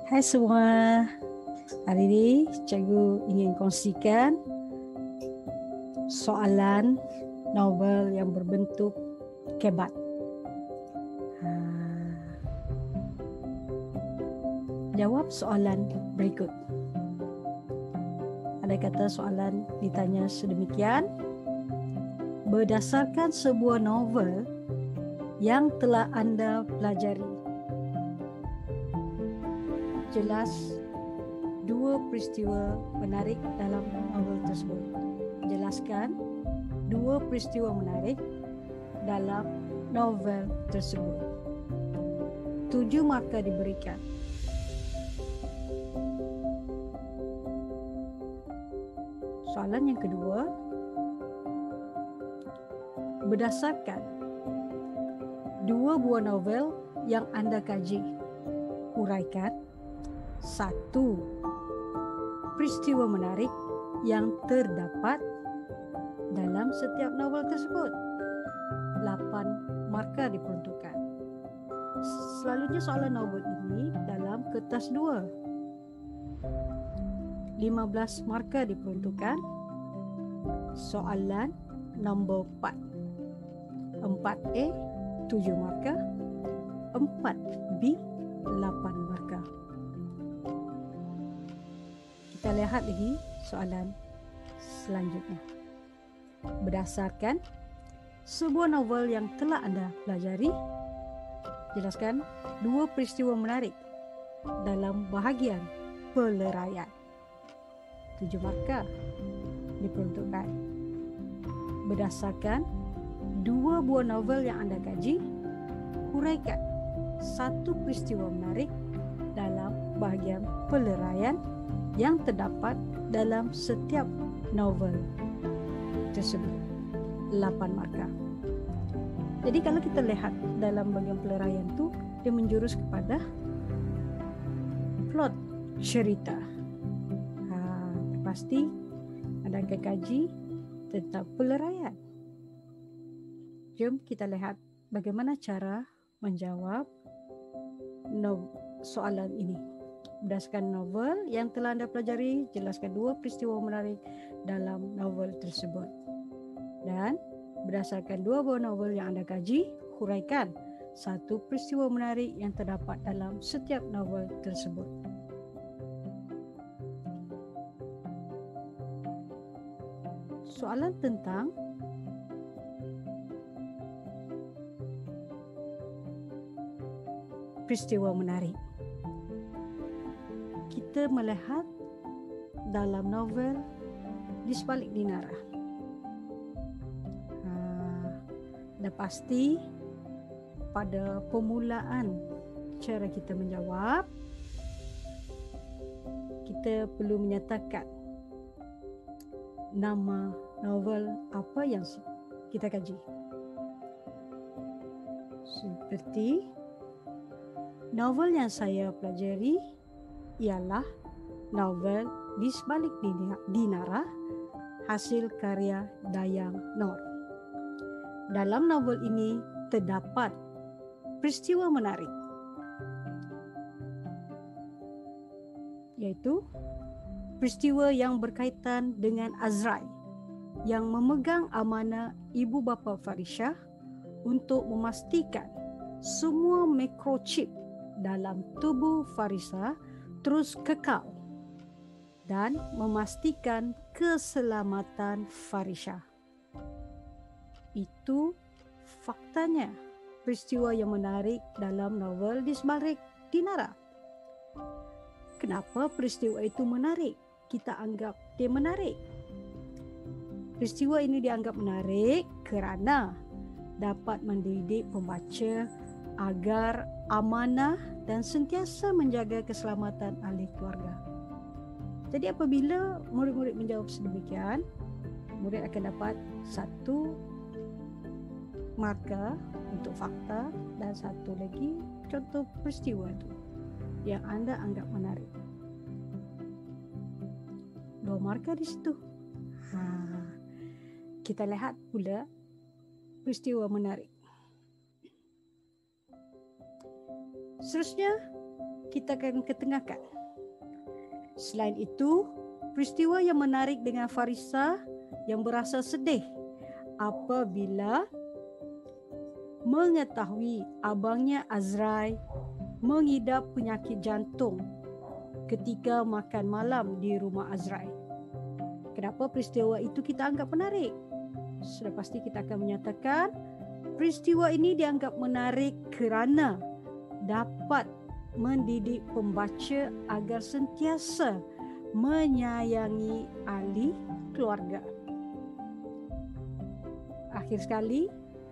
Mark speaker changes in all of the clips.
Speaker 1: Hai semua, hari ini cikgu ingin kongsikan soalan novel yang berbentuk kebat. Jawab soalan berikut. Ada kata soalan ditanya sedemikian: berdasarkan sebuah novel yang telah anda pelajari, jelas dua peristiwa menarik dalam novel tersebut. Jelaskan dua peristiwa menarik dalam novel tersebut. 7 markah diberikan. Soalan yang kedua, berdasarkan dua buah novel yang anda kaji, uraikan satu peristiwa menarik yang terdapat dalam setiap novel tersebut. 8 markah diperuntukkan. Selalunya soalan novel ini dalam kertas 2. 15 markah diperuntukkan. Soalan nombor 4. 4A 7 markah, 4B 8 markah. Kita lihat lagi soalan selanjutnya. Berdasarkan sebuah novel yang telah anda pelajari, jelaskan dua peristiwa menarik dalam bahagian peleraian. 7 markah diperuntukkan. Berdasarkan dua buah novel yang anda kaji, huraikan satu peristiwa menarik dalam bahagian peleraian yang terdapat dalam setiap novel tersebut. 8 markah. Jadi kalau kita lihat dalam bahagian peleraian tu, dia menjurus kepada plot cerita. Pasti anda akan kaji tentang peleraian. Jom kita lihat bagaimana cara menjawab soalan ini. Berdasarkan novel yang telah anda pelajari, jelaskan dua peristiwa menarik dalam novel tersebut. Dan berdasarkan dua buah novel yang anda kaji, huraikan satu peristiwa menarik yang terdapat dalam setiap novel tersebut. Soalan tentang peristiwa menarik. Kita melihat dalam novel Di Sebalik Dinara. Dah pasti pada permulaan cara kita menjawab, kita perlu menyatakan nama novel apa yang kita kaji. Seperti novel yang saya pelajari ialah novel Di Sebalik Dinara, hasil karya Dayang Nor. Dalam novel ini terdapat peristiwa menarik, iaitu peristiwa yang berkaitan dengan Azrail yang memegang amanah ibu bapa Farisha untuk memastikan semua mikrochip dalam tubuh Farisha terus kekal dan memastikan keselamatan Farisha. Itu faktanya peristiwa yang menarik dalam novel Di Sebalik Dinara. Kenapa peristiwa itu menarik? Kita anggap dia menarik. Peristiwa ini dianggap menarik kerana dapat mendidik pembaca agar amanah dan sentiasa menjaga keselamatan ahli keluarga. Jadi apabila murid-murid menjawab sedemikian, murid akan dapat 1 markah untuk fakta dan 1 lagi contoh peristiwa itu yang anda anggap menarik. 2 markah di situ. Kita lihat pula peristiwa menarik. Seterusnya, kita akan ketengahkan. Selain itu, peristiwa yang menarik dengan Farisa yang berasa sedih apabila mengetahui abangnya Azrai mengidap penyakit jantung ketika makan malam di rumah Azrai. Kenapa peristiwa itu kita anggap menarik? Sudah pasti kita akan menyatakan peristiwa ini dianggap menarik kerana dapat mendidik pembaca agar sentiasa menyayangi ahli keluarga. Akhir sekali,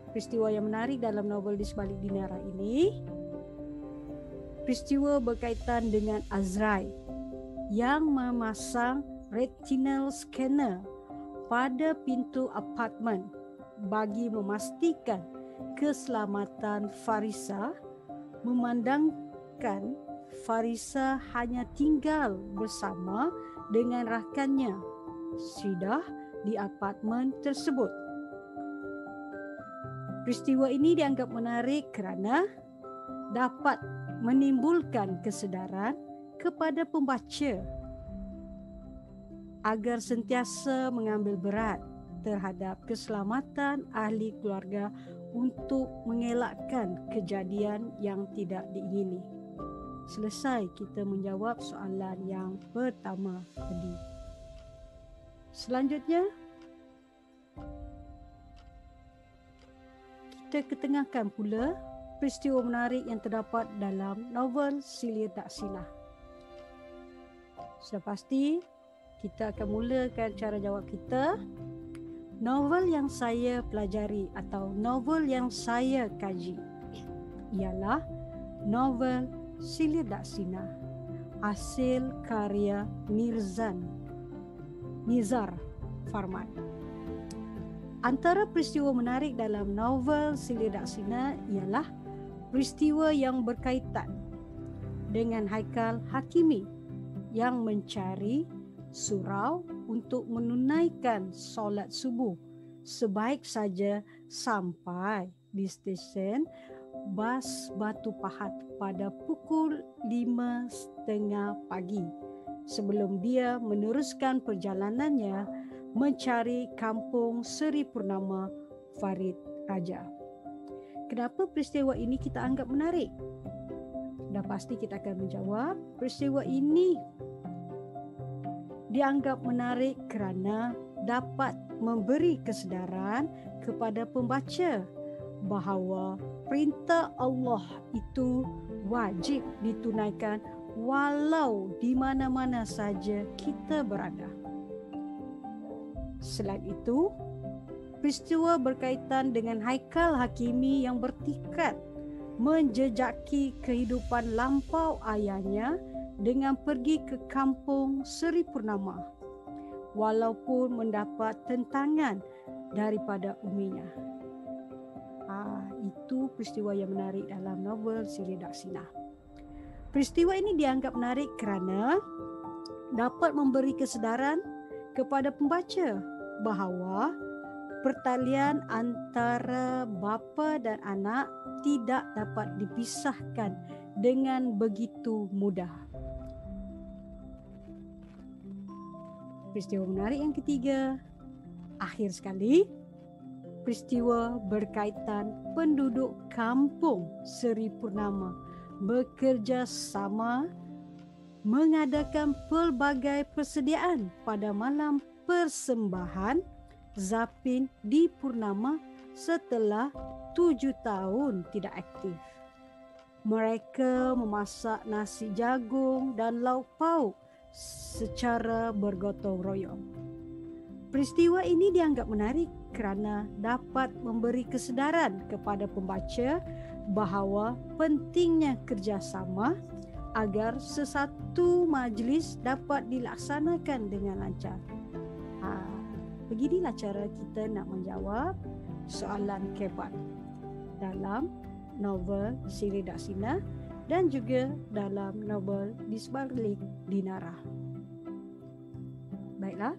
Speaker 1: peristiwa yang menarik dalam novel Di Sebalik Dinara ini, peristiwa berkaitan dengan Azrai yang memasang retinal scanner pada pintu apartmen bagi memastikan keselamatan Farisa, memandangkan Farisa hanya tinggal bersama dengan rakannya Sridah di apartmen tersebut. Peristiwa ini dianggap menarik kerana dapat menimbulkan kesedaran kepada pembaca agar sentiasa mengambil berat terhadap keselamatan ahli keluarga untuk mengelakkan kejadian yang tidak diingini. Selesai kita menjawab soalan yang pertama tadi. Selanjutnya, kita ketengahkan pula peristiwa menarik yang terdapat dalam novel Sila Tak Silah. Sudah pasti kita akan mulakan cara jawab kita. Novel yang saya pelajari atau novel yang saya kaji ialah novel Sila Tak Silah, hasil karya Nizar Farman. Antara peristiwa menarik dalam novel Sila Tak Silah ialah peristiwa yang berkaitan dengan Haikal Hakimi yang mencari surau untuk menunaikan solat subuh sebaik saja sampai di stesen bas Batu Pahat pada pukul 5.30 pagi sebelum dia meneruskan perjalanannya mencari kampung Seri Purnama Farid Raja. Kenapa peristiwa ini kita anggap menarik? Dah pasti kita akan menjawab peristiwa ini dianggap menarik kerana dapat memberi kesedaran kepada pembaca bahawa perintah Allah itu wajib ditunaikan walau di mana-mana saja kita berada. Selain itu, peristiwa berkaitan dengan Haikal Hakimi yang bertekad menjejaki kehidupan lampau ayahnya dengan pergi ke kampung Seri Purnama walaupun mendapat tentangan daripada uminya. Itu peristiwa yang menarik dalam novel Sila Tak Silah. Peristiwa ini dianggap menarik kerana dapat memberi kesedaran kepada pembaca bahawa pertalian antara bapa dan anak tidak dapat dipisahkan dengan begitu mudah. Peristiwa menarik yang ketiga, akhir sekali, peristiwa berkaitan penduduk kampung Seri Purnama bekerja sama mengadakan pelbagai persediaan pada malam persembahan Zapin di Purnama setelah 7 tahun tidak aktif. Mereka memasak nasi jagung dan lauk pauk secara bergotong royong. Peristiwa ini dianggap menarik kerana dapat memberi kesedaran kepada pembaca bahawa pentingnya kerjasama agar sesuatu majlis dapat dilaksanakan dengan lancar. Beginilah cara kita nak menjawab soalan kebat dalam novel Sila Tak Silah dan juga dalam novel Di Sebalik Dinara. Baiklah,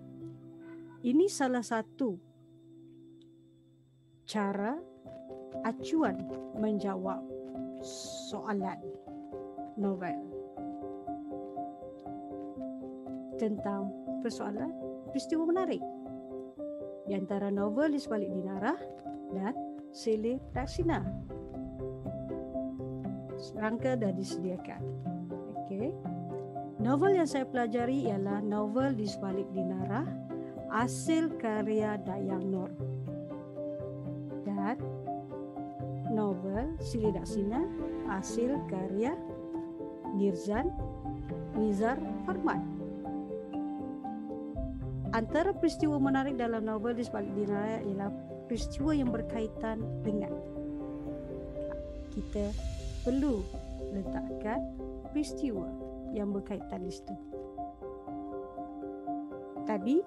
Speaker 1: ini salah satu cara acuan menjawab soalan novel. tentang persoalan peristiwa menarik di antara novel Di Sebalik Dinara dan Sele Daksina. Rangka dah disediakan. Okey. Novel yang saya pelajari ialah novel Di Sebalik Dinara, hasil karya Dayang Nur, dan novel Sele Daksina, hasil karya Nizar Farman. Antara peristiwa menarik dalam novel Di Sebalik Dinara ialah peristiwa yang berkaitan dengan, kita perlu letakkan peristiwa yang berkaitan di situ. Tadi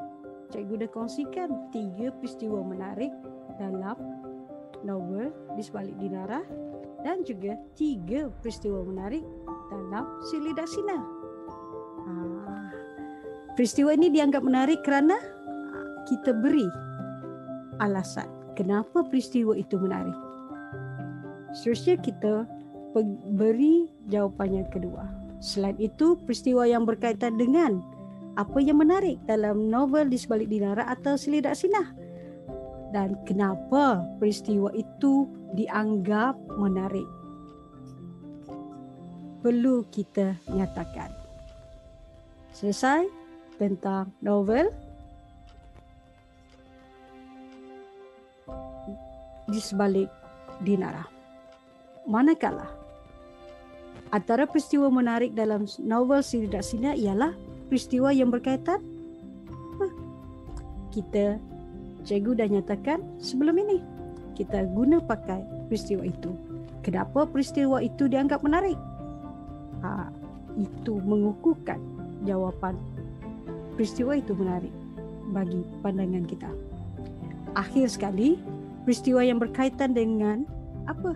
Speaker 1: cikgu dah kongsikan 3 peristiwa menarik dalam novel Di Sebalik Dinara dan juga 3 peristiwa menarik dalam Sele Daksina. Peristiwa ini dianggap menarik kerana kita beri alasan kenapa peristiwa itu menarik. Seterusnya kita beri jawapan yang kedua. Selain itu, peristiwa yang berkaitan dengan apa yang menarik dalam novel Di Sebalik Dinara atau Sele Daksina, dan kenapa peristiwa itu dianggap menarik, perlu kita nyatakan. Selesai tentang novel Di Sebalik Dinara. Manakala antara peristiwa menarik dalam novel Sele Daksina ialah peristiwa yang berkaitan, kita cikgu dah nyatakan sebelum ini, kita guna pakai peristiwa itu. Kenapa peristiwa itu dianggap menarik? Itu mengukuhkan jawapan peristiwa itu menarik bagi pandangan kita. Akhir sekali, peristiwa yang berkaitan dengan apa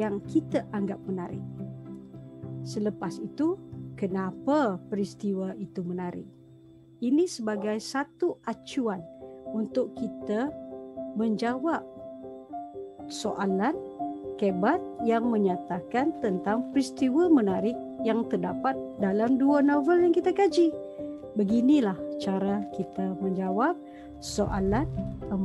Speaker 1: yang kita anggap menarik. Selepas itu, kenapa peristiwa itu menarik? Ini sebagai satu acuan untuk kita menjawab soalan kebat yang menyatakan tentang peristiwa menarik yang terdapat dalam 2 novel yang kita kaji. Beginilah cara kita menjawab soalan 4.